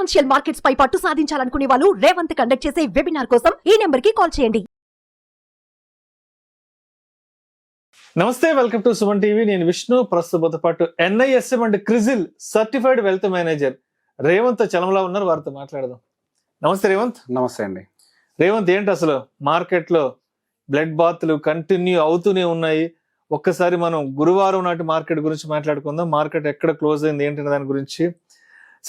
Financial markets పై పట్టు సాధించాలనుకునే వాళ్ళు Revanth conduct చేసే వెబినార్ కోసం ఈ నెంబర్ కి కాల్ చేయండి. నమస్తే, వెల్కమ్ టు సుమన్ టీవీ. నేను విష్ణు. ప్రస్తుతంతో పాటు NISM and CRISIL certified wealth manager Revanth చలంలా ఉన్నారు. వారితో మాట్లాడదాం. నమస్తే రేవంత్. నమస్తే అండి. రేవంత్, ఏంటి అసలు మార్కెట్ లో బ్లడ్ బాత్లు కంటిన్యూ అవుతూనే ఉన్నాయి. ఒక్కసారి మనం గురువారం నాటి మార్కెట్ గురించి మాట్లాడుకుందాం. మార్కెట్ ఎక్కడ క్లోజ్ అయింది ఏంటనే దాని గురించి.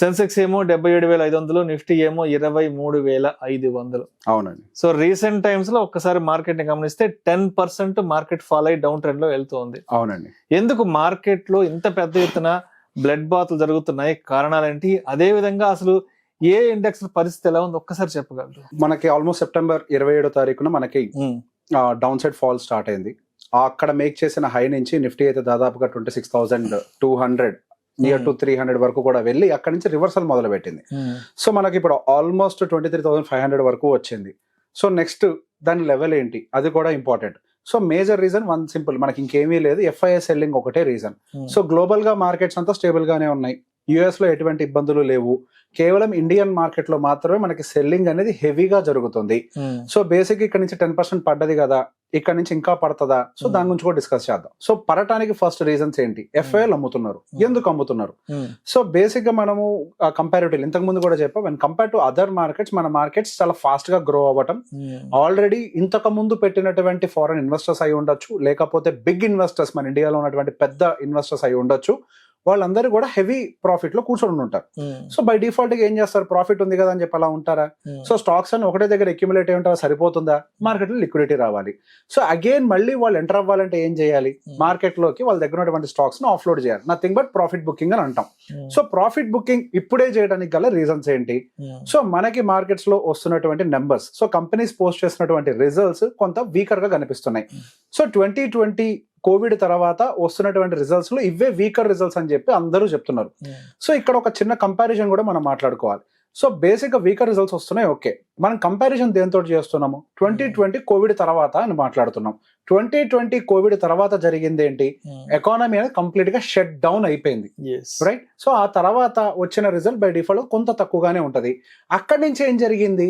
సెన్సెక్స్ ఏమో 77,500, నిఫ్టీ ఏమో 23,500. అవునండి. సో రీసెంట్ టైమ్స్ లో ఒక్కసారి మార్కెట్ ని గమనిస్తే 10% మార్కెట్ ఫాల్ అయి డౌన్ ట్రెండ్ లో వెళ్తోంది. అవునండి. ఎందుకు మార్కెట్ లో ఇంత పెద్ద ఎత్తున బ్లడ్ బాత్లు జరుగుతున్నాయి? కారణాలేంటి? అదే విధంగా అసలు ఏ ఇండెక్స్ పరిస్థితి ఎలా ఉంది ఒక్కసారి చెప్పగలరు? మనకి ఆల్మోస్ట్ సెప్టెంబర్ 27వ తారీఖున మనకి డౌన్ సైడ్ ఫాల్ స్టార్ట్ అయింది. అక్కడ మేక్ చేసిన హై నుంచి నిఫ్టీ అయితే దాదాపుగా 26,200 నియర్ టు 300 వరకు కూడా వెళ్ళి అక్కడ నుంచి రివర్సల్ మొదలు పెట్టింది. సో మనకి ఇప్పుడు ఆల్మోస్ట్ 23,500 వరకు వచ్చింది. సో నెక్స్ట్ దాని లెవెల్ ఏంటి, అది కూడా important. So major reason one simple, మనకి ఇంకేమీ లేదు, FIS సెల్లింగ్ ఒకటే రీజన్. సో గ్లోబల్ గా మార్కెట్స్ అంతా స్టేబుల్ గానే ఉన్నాయి. US లో ఎటువంటి ఇబ్బందులు లేవు. కేవలం ఇండియన్ మార్కెట్ లో మాత్రమే మనకి సెల్లింగ్ అనేది హెవీగా జరుగుతుంది. సో బేసిక్ ఇక్కడ నుంచి 10% పడ్డది కదా, ఇక్కడ నుంచి ఇంకా పడుతుందా? సో దాని గురించి కూడా డిస్కస్ చేద్దాం. సో పడటానికి ఫస్ట్ రీజన్స్ ఏంటి? FIL అమ్ముతున్నారు. ఎందుకు అమ్ముతున్నారు? సో బేసిక్ గా మనము కంపారిటివ్ ఇంతకు ముందు కూడా చెప్పాం, when compare to other markets మన మార్కెట్స్ చాలా ఫాస్ట్ గా గ్రో అవ్వటం. ఆల్రెడీ ఇంతకు ముందు పెట్టినటువంటి ఫారెన్ ఇన్వెస్టర్స్ అయి ఉండొచ్చు, లేకపోతే బిగ్ ఇన్వెస్టర్స్ మన ఇండియాలో ఉన్నటువంటి పెద్ద ఇన్వెస్టర్స్ అయి ఉండొచ్చు. వాళ్ళందరూ కూడా హెవీ ప్రాఫిట్ లో కూర్చొని ఉంటారు. సో బై డిఫాల్ట్ గా ఏం చేస్తారు? ప్రాఫిట్ ఉంది కదా అని చెప్పి అలా ఉంటారా? సో స్టాక్స్ అన్ని ఒకటే దగ్గర అక్యుములేట్ అయి ఉంటారా? సరిపోతుందా? మార్కెట్ లో లిక్విడిటీ రావాలి. సో అగైన్ మళ్ళీ వాళ్ళు ఎంటర్ అవ్వాలంటే ఏం చేయాలి? మార్కెట్ లోకి వాళ్ళ దగ్గర ఉన్నటువంటి స్టాక్స్ ను ఆఫ్లోడ్ చేయాలి. నథింగ్ బట్ ప్రాఫిట్ బుకింగ్ అని అంటాం. సో ప్రాఫిట్ బుకింగ్ ఇప్పుడే చేయడానికి గల రీజన్స్ ఏంటి? సో మనకి మార్కెట్స్ లో వస్తున్నటువంటి నెంబర్స్, సో కంపెనీస్ పోస్ట్ చేసినటువంటి రిజల్ట్స్ కొంత వీకర్ గా కనిపిస్తున్నాయి. సో 2020 కోవిడ్ తర్వాత వస్తున్నటువంటి రిజల్ట్స్ లో ఇవే వీకర్ రిజల్ట్స్ అని చెప్పి అందరూ చెప్తున్నారు. సో ఇక్కడ ఒక చిన్న కంపారిజన్ కూడా మనం మాట్లాడుకోవాలి. సో బేసిక్ గా వీకర్ రిజల్ట్స్ వస్తున్నాయి, ఓకే. మనం కంపారిజన్ దేంతో చేస్తున్నాము? 2020 కోవిడ్ తర్వాత అని మాట్లాడుతున్నాం. 2020 కోవిడ్ తర్వాత జరిగింది ఏంటి? ఎకానమీ అనేది కంప్లీట్ గా షట్ డౌన్ అయిపోయింది, రైట్? సో ఆ తర్వాత వచ్చిన రిజల్ట్ బై డిఫాల్ట్ కొంత తక్కువగానే ఉంటది. అక్కడి నుంచి ఏం జరిగింది?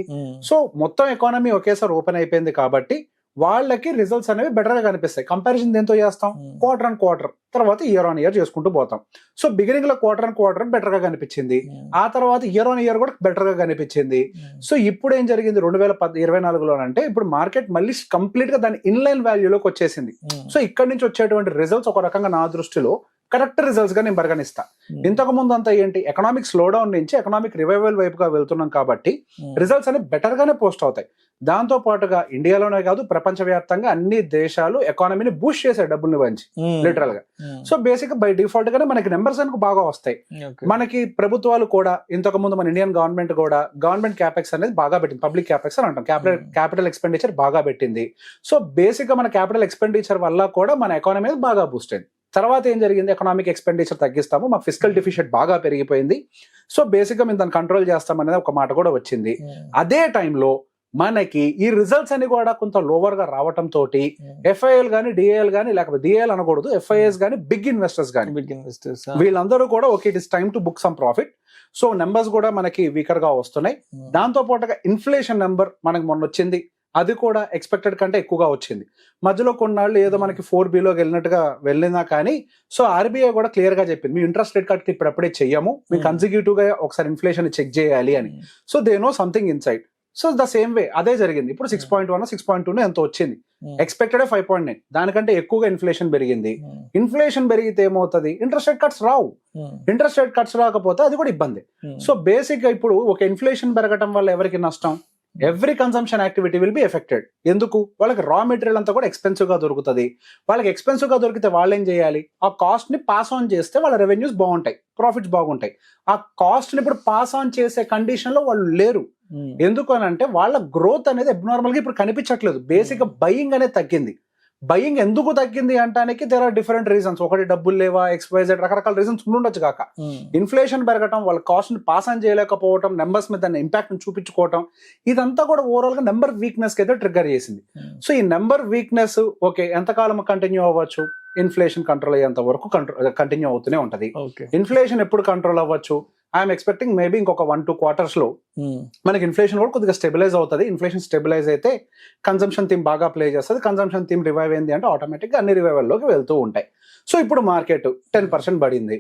సో మొత్తం ఎకానమీ ఒకేసారి ఓపెన్ అయిపోయింది కాబట్టి వాళ్ళకి రిజల్ట్స్ అనేవి బెటర్ గా కనిపిస్తాయి. కంపారిజన్ దేంతో చేస్తాం? క్వార్టర్ ఆన్ క్వార్టర్, తర్వాత ఇయర్ ఆన్ ఇయర్ చేసుకుంటూ పోతాం. సో బిగినింగ్ లో క్వార్టర్ ఆన్ క్వార్టర్ బెటర్ గా కనిపించింది, ఆ తర్వాత ఇయర్ ఆన్ ఇయర్ కూడా బెటర్ గా కనిపించింది. సో ఇప్పుడు ఏం జరిగింది 2024లో అంటే ఇప్పుడు మార్కెట్ మళ్ళీ కంప్లీట్ గా దాని ఇన్లైన్ వాల్యూలోకి వచ్చేసింది. సో ఇక్కడ నుంచి వచ్చేటువంటి రిజల్ట్స్ ఒక రకంగా నా దృష్టిలో కరెక్ట్ రిజల్ట్స్ గా నేను పరిగణిస్తా. ఇంతకు ముందు అంతా ఏంటి, ఎకనామిక్ స్లో డౌన్ నుంచి ఎకనామిక్ రివైవల్ వైపుగా వెళ్తున్నాం కాబట్టి రిజల్ట్స్ అనేవి బెటర్ గానే పోస్ట్ అవుతాయి. దాంతో పాటుగా ఇండియాలోనే కాదు ప్రపంచవ్యాప్తంగా అన్ని దేశాలు ఎకానమీని బూస్ట్ చేసే డబ్బుల్ని పంచి లిటరల్ గా. సో బేసిక్ బై డిఫాల్ట్ గానే మనకి నెంబర్స్ అనుకు బాగా వస్తాయి. మనకి ప్రభుత్వాలు కూడా ఇంతకు ముందు మన ఇండియన్ గవర్నమెంట్ కూడా గవర్నమెంట్ క్యాపెక్స్ అనేది బాగా పెట్టింది. పబ్లిక్ క్యాపెక్స్ అని అంటాం, క్యాపిటల్ ఎక్స్పెండిచర్ బాగా పెట్టింది. సో బేసిక్ గా మన క్యాపిటల్ ఎక్స్పెండిచర్ వల్ల కూడా మన ఎకానమీ బాగా బూస్ట్ అయింది. తర్వాత ఏం జరిగింది? ఎకనామిక్ ఎక్స్పెండిచర్ తగ్గిస్తాము, మాకు ఫిస్కల్ డిఫిషిట్ బాగా పెరిగిపోయింది. సో బేసిక్ గా మేము దాన్ని కంట్రోల్ చేస్తాం అనేది ఒక మాట కూడా వచ్చింది. అదే టైంలో మనకి ఈ రిజల్ట్స్ అని కూడా కొంత లోవర్ గా రావటం తోటి FIL గానీ DIL గానీ, లేకపోతే DIL అనకూడదు, FIS గానీ, బిగ్ ఇన్వెస్టర్స్ గానీ వీళ్ళందరూ కూడా okay it is time to book some profit. So numbers కూడా మనకి వీకర్ గా వస్తున్నాయి. దాంతో పాటుగా ఇన్ఫ్లేషన్ నెంబర్ మనకి మొన్న వచ్చింది, అది కూడా ఎక్స్పెక్టెడ్ కంటే ఎక్కువగా వచ్చింది. మధ్యలో కొన్నాళ్ళు ఏదో మనకి 4Bలోకి వెళ్ళినట్టుగా వెళ్ళినా కానీ సో RBI కూడా క్లియర్ గా చెప్పింది, మీ ఇంట్రెస్ట్ రేట్ కట్ ఇప్పుడప్పుడే చెయ్యము, మీ కన్సిక్యూటివ్ గా ఒకసారి ఇన్ఫ్లేషన్ చెక్ చేయాలి అని. So they know something inside. So the same way అదే జరిగింది. ఇప్పుడు 6.1 6.2 ఎంత వచ్చింది, ఎక్స్పెక్టెడ్ 5.9, దానికంటే ఎక్కువగా ఇన్ఫ్లేషన్ పెరిగింది. ఇన్ఫ్లేషన్ పెరిగితే ఏమవుతుంది? ఇంట్రెస్ట్ రేట్ కట్స్ రావు. ఇంట్రెస్ట్ రేట్ కట్స్ రాకపోతే అది కూడా ఇబ్బంది. సో బేసిక్ గా ఇప్పుడు ఒక ఇన్ఫ్లేషన్ పెరగటం వల్ల ఎవరికి నష్టం? Every consumption activity will be affected. ఎందుకు? వాళ్ళకి రా మెటీరియల్ అంతా కూడా ఎక్స్పెన్సివ్ గా దొరుకుతుంది. వాళ్ళకి ఎక్స్పెన్సివ్ గా దొరికితే వాళ్ళు ఏం చేయాలి? ఆ కాస్ట్ ని పాస్ ఆన్ చేస్తే వాళ్ళ రెవెన్యూస్ బాగుంటాయి, ప్రాఫిట్స్ బాగుంటాయి. ఆ కాస్ట్ ని ఇప్పుడు పాస్ ఆన్ చేసే కండిషన్ లో వాళ్ళు లేరు. ఎందుకు అని అంటే వాళ్ళ గ్రోత్ అనేది అబ్నార్మల్ గా ఇప్పుడు కనిపించట్లేదు. బేసిక్ గా బయింగ్ అనేది తగ్గింది. బయింగ్ ఎందుకు తగ్గింది అంటానికి దేర్ ఆర్ డిఫరెంట్ రీజన్స్. ఒకటి డబ్బులు లేవా, XYZ రకరకాల రీజన్స్ ఉండొచ్చు కాక, ఇన్ఫ్లేషన్ పెరగటం, వాళ్ళ కాస్ట్ ని పాస్ ఆన్ చేయలేకపోవటం, నెంబర్స్ మీద దాని ఇంపాక్ట్ ని చూపించుకోవటం, ఇదంతా కూడా ఓవరాల్ గా నెంబర్ వీక్నెస్ కి అయితే ట్రిగ్గర్ చేసింది. సో ఈ నెంబర్ వీక్నెస్ ఓకే ఎంతకాలం కంటిన్యూ అవ్వచ్చు? ఇన్ఫ్లేషన్ కంట్రోల్ అయ్యేంత వరకు కంటిన్యూ అవుతూనే ఉంటది. ఇన్ఫ్లేషన్ ఎప్పుడు కంట్రోల్ అవ్వచ్చు? ఐఎమ్ ఎక్స్పెక్టింగ్ మేబీ ఇంకొక 1-2 quarters లో మనకి ఇన్ఫ్లేషన్ కూడా కొద్దిగా స్టెబిలైజ్ అవుతుంది. ఇన్ఫ్లేషన్ స్టెబిలైజ్ అయితే కన్సంప్షన్ థీమ్ బాగా ప్లే చేస్తుంది. కన్సంప్షన్ థీమ్ రివైవ్ అయింది అంటే ఆటోమేటిక్గా అన్ని రివైవల్లోకి వెళ్తూ ఉంటాయి. సో ఇప్పుడు మార్కెట్ 10% పడింది.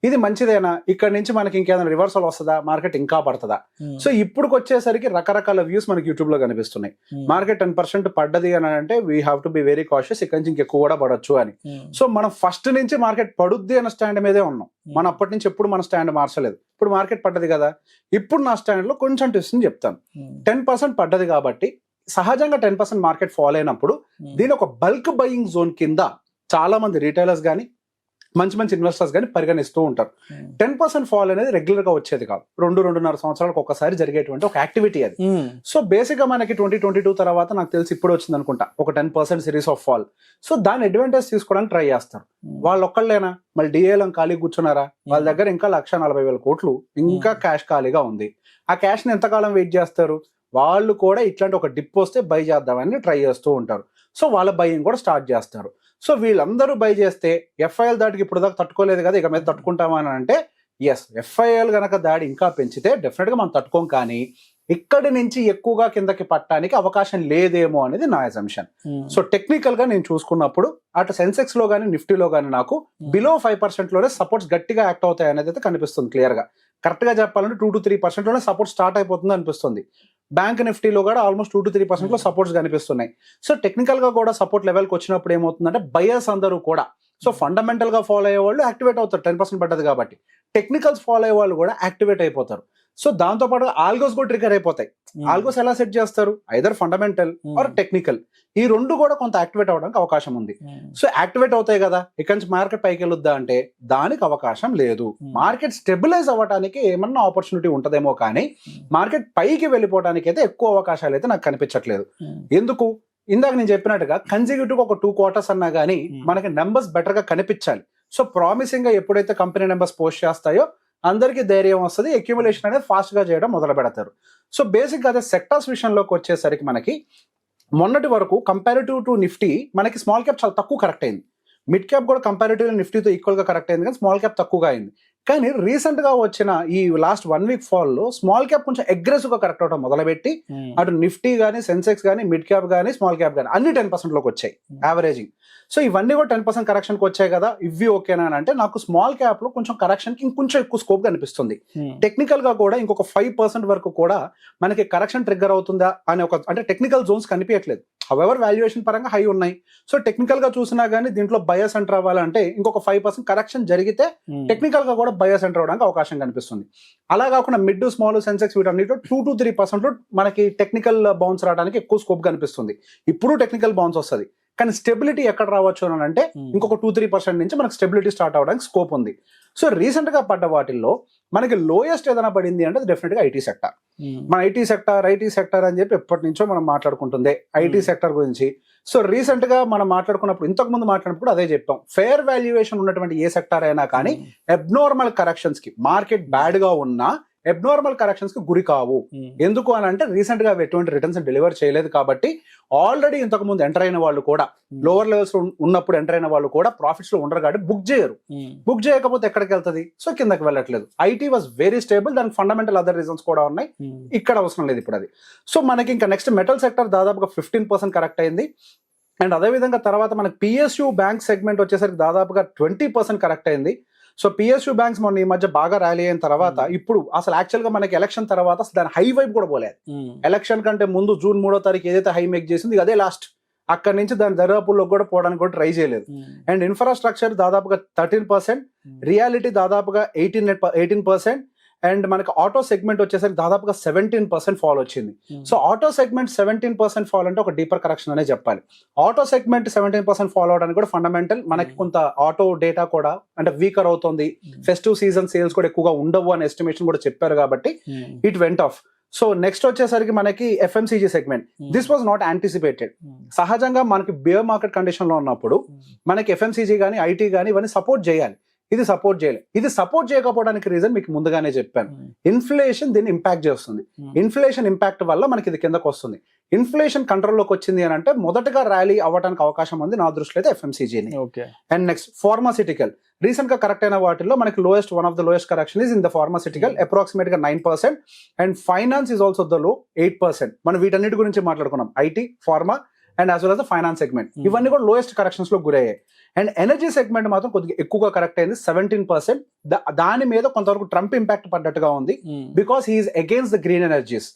ఇది మంచిదేనా? ఇక్కడ నుంచి మనకి ఇంకేదైనా రివర్సల్ వస్తుందా? మార్కెట్ ఇంకా పడుతుందా? సో ఇప్పుడు వచ్చేసరికి రకరకాల వ్యూస్ మనకి యూట్యూబ్ లో కనిపిస్తున్నాయి. మార్కెట్ 10% పడ్డది అని అంటే we have to be very cautious, ఇక్కడ నుంచి ఇంకెక్కువ కూడా పడొచ్చు అని. సో మనం ఫస్ట్ నుంచి మార్కెట్ పడుద్ది అన్న స్టాండ్ మీదే ఉన్నాం. మనం అప్పటి నుంచి ఎప్పుడు మన స్టాండ్ మార్చలేదు. ఇప్పుడు మార్కెట్ పడ్డది కదా, ఇప్పుడు నా స్టాండ్ లో కొంచెం ట్విస్ట్ చెప్తాను. 10% పడ్డది కాబట్టి సహజంగా 10% మార్కెట్ ఫాల్ అయినప్పుడు దీని ఒక బల్క్ బయింగ్ జోన్ కింద చాలా మంది రీటైలర్స్ కానీ మంచి మంచి ఇన్వెస్టర్స్ కానీ పరిగణిస్తూ ఉంటారు. 10% ఫాల్ అనేది రెగ్యులర్ గా వచ్చేది కాదు, 2-2.5 సంవత్సరాలకు ఒకసారి జరిగేటువంటి ఒక యాక్టివిటీ అది. సో బేసిక్ గా మనకి 2022 తర్వాత నాకు తెలిసి ఇప్పుడు వచ్చింది అనుకుంటా ఒక 10% సిరీస్ ఆఫ్ ఫాల్. సో దాని అడ్వాంటేజ్ తీసుకోవడానికి ట్రై చేస్తారు. వాళ్ళు ఒక్కళ్ళేనా, మళ్ళీ డిఏలం ఖాళీ కూర్చున్నారా? వాళ్ళ దగ్గర ఇంకా 1,40,000 కోట్లు ఇంకా క్యాష్ ఖాళీగా ఉంది. ఆ క్యాష్ ని ఎంతకాలం వెయిట్ చేస్తారు? వాళ్ళు కూడా ఇట్లాంటి ఒక డిప్ వస్తే బై చేద్దామని ట్రై చేస్తూ ఉంటారు. సో వాళ్ళ బయింగ్ కూడా స్టార్ట్ చేస్తారు. సో వీళ్ళందరూ బై చేస్తే ఎఫ్ఐఎల్ దాటికి ఇప్పుడు దాకా తట్టుకోలేదు కదా, ఇక మీద తట్టుకుంటామా అని అంటే ఎస్, ఎఫ్ఐఎల్ గనక దాడి ఇంకా పెంచితే డెఫినెట్ గా మనం తట్టుకోం. కానీ ఇక్కడి నుంచి ఎక్కువగా కిందకి పట్టడానికి అవకాశం లేదేమో అనేది నా అసంప్షన్. సో టెక్నికల్ గా నేను చూసుకున్నప్పుడు అటు సెన్సెక్స్ లో కానీ నిఫ్టీలో కానీ నాకు బిలో 5% లోనే సపోర్ట్స్ గట్టిగా యాక్ట్ అవుతాయి అనేది అయితే కనిపిస్తుంది క్లియర్ గా. కరెక్ట్ గా చెప్పాలంటే 2-3% లోనే సపోర్ట్ స్టార్ట్ అయిపోతుంది అనిపిస్తుంది. బ్యాంక్ నిఫ్టీలో కూడా ఆల్మోస్ట్ 2-3% లో సపోర్ట్స్ కనిపిస్తున్నాయి. సో టెక్నికల్ గా కూడా సపోర్ట్ లెవెల్కి వచ్చినప్పుడు ఏమవుతుందంటే బయర్స్ అందరూ కూడా, సో ఫండమెంటల్ గా ఫాలో అయ్యే వాళ్ళు యాక్టివేట్ అవుతారు 10% పడ్డది కాబట్టి. టెక్నికల్స్ ఫాలో అయ్యే వాళ్ళు కూడా యాక్టివేట్ అయిపోతారు. సో దాంతో పాటు ఆల్గోస్ కూడా ట్రిగర్ అయిపోతాయి. ఆల్గోస్ ఎలా సెట్ చేస్తారు? ఐదర్ ఫండమెంటల్ ఆర్ టెక్నికల్, ఈ రెండు కూడా కొంత యాక్టివేట్ అవడానికి అవకాశం ఉంది. సో యాక్టివేట్ అవుతాయి కదా, ఇక్కడి నుంచి మార్కెట్ పైకి వెళ్ళొద్దా అంటే దానికి అవకాశం లేదు. మార్కెట్ స్టెబిలైజ్ అవ్వడానికి ఏమన్నా ఆపర్చునిటీ ఉంటదేమో కానీ మార్కెట్ పైకి వెళ్ళిపోవడానికి అయితే ఎక్కువ అవకాశాలు అయితే నాకు కనిపించట్లేదు. ఎందుకు? ఇందాక నేను చెప్పినట్టుగా కన్సిక్యూటివ్ ఒక 2 quarters అన్నా కానీ మనకి నెంబర్స్ బెటర్ గా కనిపించాలి. సో ప్రామిసింగ్ గా ఎప్పుడైతే కంపెనీ నెంబర్స్ పోస్ట్ చేస్తాయో అందరికీ ధైర్యం వస్తుంది, అక్యుములేషన్ అనేది ఫాస్ట్ గా చేయడం మొదలు పెడతారు. సో బేసిక్ గా అదే సెక్టార్స్ విషయంలోకి వచ్చేసరికి మనకి మొన్నటి వరకు కంపారిటివ్ టు నిఫ్టీ మనకి స్మాల్ క్యాప్ చాలా తక్కువ కరెక్ట్ అయింది. మిడ్ క్యాప్ కూడా కంపారిటివ్ నిఫ్టీతో ఈక్వల్ గా కరెక్ట్ అయింది, కానీ స్మాల్ క్యాప్ తక్కువగా అయింది. కానీ రీసెంట్ గా వచ్చిన ఈ లాస్ట్ 1 week ఫాల్ లో స్మాల్ క్యాప్ కొంచెం అగ్రెసివ్ గా కరెక్ట్ అవడం మొదలుపెట్టి అటు నిఫ్టీ గానీ సెన్సెక్స్ గానీ మిడ్ క్యాప్ గానీ స్మాల్ క్యాప్ గానీ అన్ని 10% లోకి వచ్చాయి యావరేజింగ్. సో ఇవన్నీ కూడా 10% కరెక్షన్ కి వచ్చాయి కదా, ఇవి ఓకేనా అంటే నాకు స్మాల్ క్యాప్ లో కొంచెం కరెక్షన్ కి ఇంకొంచెం ఎక్కువ స్కోప్ కనిపిస్తుంది. టెక్నికల్ గా కూడా ఇంకొక 5% వరకు కూడా మనకి కరెక్షన్ ట్రిగ్గర్ అవుతుందా అనే ఒక, అంటే టెక్నికల్ జోన్స్ కనిపించట్లేదు. హౌఎవర్ వాల్యుయేషన్ పరంగా హై ఉన్నాయి. సో టెక్నికల్ గా చూసినా గానీ దీంట్లో బయర్స్ ఎంటర్ అవ్వాలంటే ఇంకొక 5% కరెక్షన్ జరిగితే టెక్నికల్ గా కూడా బయర్స్ ఎంటర్ అవడానికి అవకాశం కనిపిస్తుంది. అలా కాకుండా మిడ్ స్మాల్ సెన్సెక్స్ వీటన్నిటిలో 2-3% లో మనకి టెక్నికల్ బౌన్స్ రావడానికి ఎక్కువ స్కోప్ కనిపిస్తుంది. ఇప్పుడు టెక్నికల్ బౌన్స్ వస్తుంది, కానీ స్టెబిలిటీ ఎక్కడ రావచ్చు అని అంటే ఇంకొక 2-3% నుంచి మనకి స్టెబిలిటీ స్టార్ట్ అవడానికి స్కోప్ ఉంది. సో రీసెంట్ గా పడ్డ వాటిల్లో మనకి లోయెస్ట్ ఏదైనా పడింది అంటే డెఫినెట్ గా ఐటీ సెక్టర్. మన ఐటీ సెక్టర్ అని చెప్పి ఎప్పటి నుంచో మనం మాట్లాడుకుంటుంది ఐటీ సెక్టర్ గురించి. సో రీసెంట్ గా మనం మాట్లాడుకున్నప్పుడు, ఇంతకు ముందు మాట్లాడినప్పుడు అదే చెప్పాం, ఫెయిర్ వాల్యుయేషన్ ఉన్నటువంటి ఏ సెక్టర్ అయినా కానీ అబ్నార్మల్ కరెక్షన్స్ కి, మార్కెట్ బ్యాడ్ గా ఉన్నా అబ్నార్మల్ కరెక్షన్స్ కి గురి కావు. ఎందుకు అని అంటే రీసెంట్ గా ఎటువంటి రిటర్న్స్ డెలివర్ చేయలేదు కాబట్టి ఆల్రెడీ ఇంతకు ముందు ఎంటర్ అయిన వాళ్ళు కూడా, లోవర్ లెవెల్స్ ఉన్నప్పుడు ఎంటర్ అయిన వాళ్ళు కూడా ప్రాఫిట్స్ లో ఉండరు కాబట్టి బుక్ చేయరు. బుక్ చేయకపోతే ఎక్కడికి వెళ్తుంది? సో కిందకి వెళ్ళట్లేదు. ఐటీ వాజ్ వెరీ స్టేబుల్, దానికి ఫండమెంటల్ అదర్ రీజన్స్ కూడా ఉన్నాయి, ఇక్కడ అవసరం లేదు ఇప్పుడు అది. సో మనకి ఇంకా నెక్స్ట్ మెటల్ సెక్టర్ దాదాపుగా 15% కరెక్ట్ అయింది. అండ్ అదేవిధంగా తర్వాత మనకి పిఎస్యు బ్యాంక్ సెగ్మెంట్ వచ్చేసరికి దాదాపుగా 20% కరెక్ట్ అయింది. సో పిఎస్యు బ్యాంక్స్ మొన్న ఈ మధ్య బాగా ర్యాలీ అయిన తర్వాత ఇప్పుడు అసలు యాక్చువల్ గా మనకి ఎలక్షన్ తర్వాత అసలు దాని హై వైపు కూడా పోలేదు. ఎలక్షన్ కంటే ముందు June 3వ తారీఖు ఏదైతే హై మేక్ చేసింది అదే లాస్ట్, అక్కడి నుంచి దాని దరిదాపుల్లో కూడా పోవడానికి కూడా ట్రై చేయలేదు. అండ్ ఇన్ఫ్రాస్ట్రక్చర్ దాదాపుగా 13%, రియాలిటీ దాదాపుగా 18%, అండ్ మనకి ఆటో సెగ్మెంట్ వచ్చేసరికి దాదాపుగా 17% ఫాల్ వచ్చింది. సో ఆటో సెగ్మెంట్ 17% ఫాల్ అంటే ఒక డీపర్ కరెక్షన్ అనే చెప్పాలి. ఆటో సెగ్మెంట్ 17% ఫాల్ అవడానికి కూడా ఫండమెంటల్ మనకి కొంత ఆటో డేటా కూడా అంటే వీకర్ అవుతుంది, ఫెస్టివ్ సీజన్ సేల్స్ కూడా ఎక్కువగా ఉండవు అనే ఎస్టిమేషన్ కూడా చెప్పారు కాబట్టి it went off. So next వచ్చేసరికి మనకి FMCG segment, this was not anticipated. సహజంగా మనకి బేర్ మార్కెట్ కండిషన్ లో ఉన్నప్పుడు మనకి ఎఫ్ఎంసీజీ కానీ ఐటీ కానీ ఇవన్నీ సపోర్ట్ చేయాలి. ఇది సపోర్ట్ చేయలేదు. ఇది సపోర్ట్ చేయకపోవడానికి రీజన్ మీకు ముందుగానే చెప్పాను, ఇన్ఫ్లేషన్ దీన్ని ఇంపాక్ట్ చేస్తుంది. ఇన్ఫ్లేషన్ ఇంపాక్ట్ వల్ల మనకి ఇది కిందకు వస్తుంది. ఇన్ఫ్లేషన్ కంట్రోల్లోకి వచ్చింది అని అంటే మొదటగా ర్యాలీ అవ్వడానికి అవకాశం ఉంది నా దృష్టిలో అయితే ఎఫ్ఎంసీజీని. అండ్ నెక్స్ట్ ఫార్మాసిటికల్, రీసెంట్ గా కరెక్ట్ అయిన వాటిల్లో మనకి lowest, one of the lowest correction is in the pharmaceutical, approximate గా 9%. And finance is also the low 8%. మనం వీటన్నిటి గురించి మాట్లాడుకున్నాం, IT, pharma and as well as the finance segment, ఇవన్నీ కూడా లోయెస్ట్ కరెక్షన్స్ లో గురయ్యాయి. అండ్ ఎనర్జీ సెగ్మెంట్ మాత్రం కొద్దిగా ఎక్కువగా కరెక్ట్ అయింది, 17%. దాని మీద కొంతవరకు ట్రంప్ ఇంపాక్ట్ పడ్డట్టుగా ఉంది, because he's against the green energies.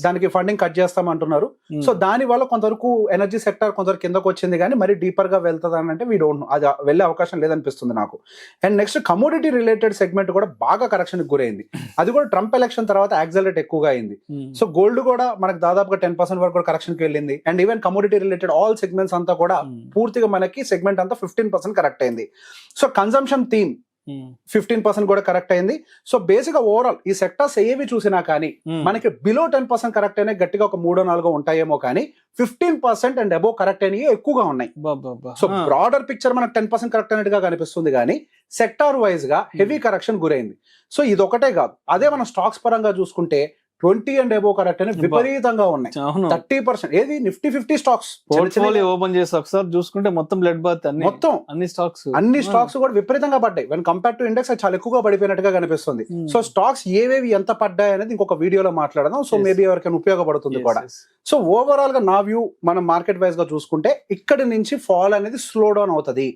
దానికి ఫండింగ్ కట్ చేస్తామంటున్నారు. సో దాని వల్ల కొంతవరకు ఎనర్జీ సెక్టర్ కొంతవరకు కిందకు వచ్చింది, కానీ మరి డీపర్ గా వెళ్తుంది అని అంటే వీ డోంట్ నో, అది వెళ్ళే అవకాశం లేదనిపిస్తుంది నాకు. And next commodity related segment కూడా బాగా కరెక్షన్ కి గురైంది, అది కూడా ట్రంప్ ఎలక్షన్ తర్వాత యాక్సలరేట్ ఎక్కువగా అయింది. సో గోల్డ్ కూడా మనకు దాదాపుగా 10% వరకు కూడా కరెక్షన్ కి వెళ్ళింది. And even commodity related all segments అంతా కూడా పూర్తిగా మనకి సెగ్మెంట్ అంతా 15% కరెక్ట్ అయింది. సో కన్సంప్షన్ థీమ్ 15% కూడా కరెక్ట్ అయింది. సో బేసిక్ గా ఓవరాల్ ఈ సెక్టర్స్ ఏవి చూసినా కానీ మనకి బిలో 10% కరెక్ట్ అయినా గట్టిగా ఒక 3-4 ఉంటాయేమో, కానీ 15% అండ్ అబోవ్ కరెక్ట్ అయినవి ఎక్కువగా ఉన్నాయి. సో బ్రాడర్ పిక్చర్ మనకు 10% కరెక్ట్ అయినట్టుగా కనిపిస్తుంది, కానీ సెక్టార్ వైజ్ గా హెవీ కరెక్షన్ గురైంది. సో ఇది ఒకటే కాదు, అదే మనం స్టాక్స్ పరంగా చూసుకుంటే 20 అండ్ అబోవ్ కరెక్ట్ అయినా విపరీతంగా ఉన్నాయి. 30% ఏది నిఫ్టీ 50 స్టాక్స్ ఓపెన్ చేసి ఒకసారి చూసుకుంటే మొత్తం బ్లడ్ బాత్, మొత్తం అన్ని స్టాక్స్ కూడా విపరీతంగా పడ్డాయి. వెన్ కంపేర్ టు ఇండెక్స్ చాలా ఎక్కువగా పడిపోయినట్టుగా కనిపిస్తుంది. సో స్టాక్స్ ఏవేవి ఎంత పడ్డాయి అనేది ఇంకొక వీడియోలో మాట్లాడదాం. సో మేబీ ఎవరికైనా ఉపయోగపడుతుంది కూడా. సో ఓవరాల్ గా నా వ్యూ, మనం మార్కెట్ వైజ్ గా చూసుకుంటే ఇక్కడి నుంచి ఫాల్ అనేది స్లో డౌన్ అవుతుంది.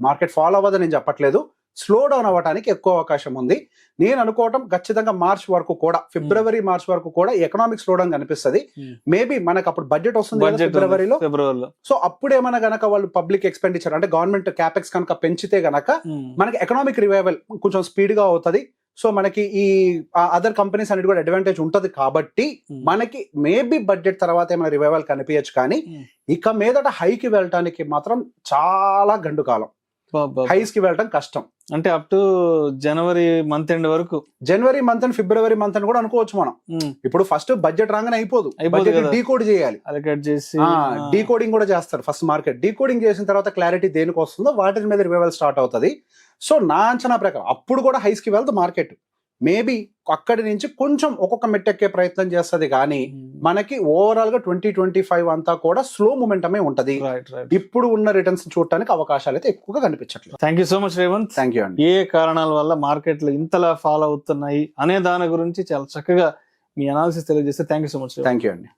మార్కెట్ ఫాల్ అవ్వదని నేను చెప్పట్లేదు, స్లో డౌన్ అవ్వడానికి ఎక్కువ అవకాశం ఉంది. నేను అనుకోవటం ఖచ్చితంగా మార్చ్ వరకు కూడా, ఫిబ్రవరి మార్చ్ వరకు కూడా ఎకనామిక్ స్లో డౌన్ కనిపిస్తుంది. మేబీ మనకు అప్పుడు బడ్జెట్ వస్తుంది ఫిబ్రవరిలో. సో అప్పుడేమైనా గనక వాళ్ళు పబ్లిక్ ఎక్స్పెండిచర్ అంటే గవర్నమెంట్ క్యాపెక్స్ కనుక పెంచితే గనక మనకి ఎకనామిక్ రివైవల్ కొంచెం స్పీడ్ గా అవుతుంది. సో మనకి ఈ అదర్ కంపెనీస్ అనేది కూడా అడ్వాంటేజ్ ఉంటది, కాబట్టి మనకి మేబీ బడ్జెట్ తర్వాత ఏమైనా రివైవల్ కనిపించచ్చు. కానీ ఇక మీదట హైకి వెళ్ళటానికి మాత్రం చాలా గండు కాలం, హైస్ కి వెళ్ళడం కష్టం. అంటే up to January month end వరకు, జనవరి మంత్ అండ్ ఫిబ్రవరి మంత్ అని కూడా అనుకోవచ్చు మనం. ఇప్పుడు ఫస్ట్ బడ్జెట్ రాగానే అయిపోదు, డీకోడ్ చేయాలి, డీకోడింగ్ కూడా చేస్తారు. ఫస్ట్ మార్కెట్ డీకోడింగ్ చేసిన తర్వాత క్లారిటీ దేనికి వస్తుందో వాటి మీద రివైవల్ స్టార్ట్ అవుతుంది. సో నా అంచనా ప్రకారం అప్పుడు కూడా హైస్ కి వెళ్తుంది మార్కెట్. మేబీ అక్కడి నుంచి కొంచెం ఒక్కొక్క మెట్టెక్కే ప్రయత్నం చేస్తుంది, కానీ మనకి ఓవరాల్ గా 2025 అంతా కూడా స్లో మూమెంటమే ఉంటది. ఇప్పుడు ఉన్న రిటర్న్స్ చూడటానికి అవకాశాలు అయితే ఎక్కువగా కనిపించట్లేదు. Thank you so much Revanth. Thank you అండి. ఏ కారణాల వల్ల మార్కెట్లు ఇంతలా ఫాలో అవుతున్నాయి అనే దాని గురించి చాలా చక్కగా మీ అనాలిసిస్ తెలియజేస్తే thank you so much. Thank you అండి.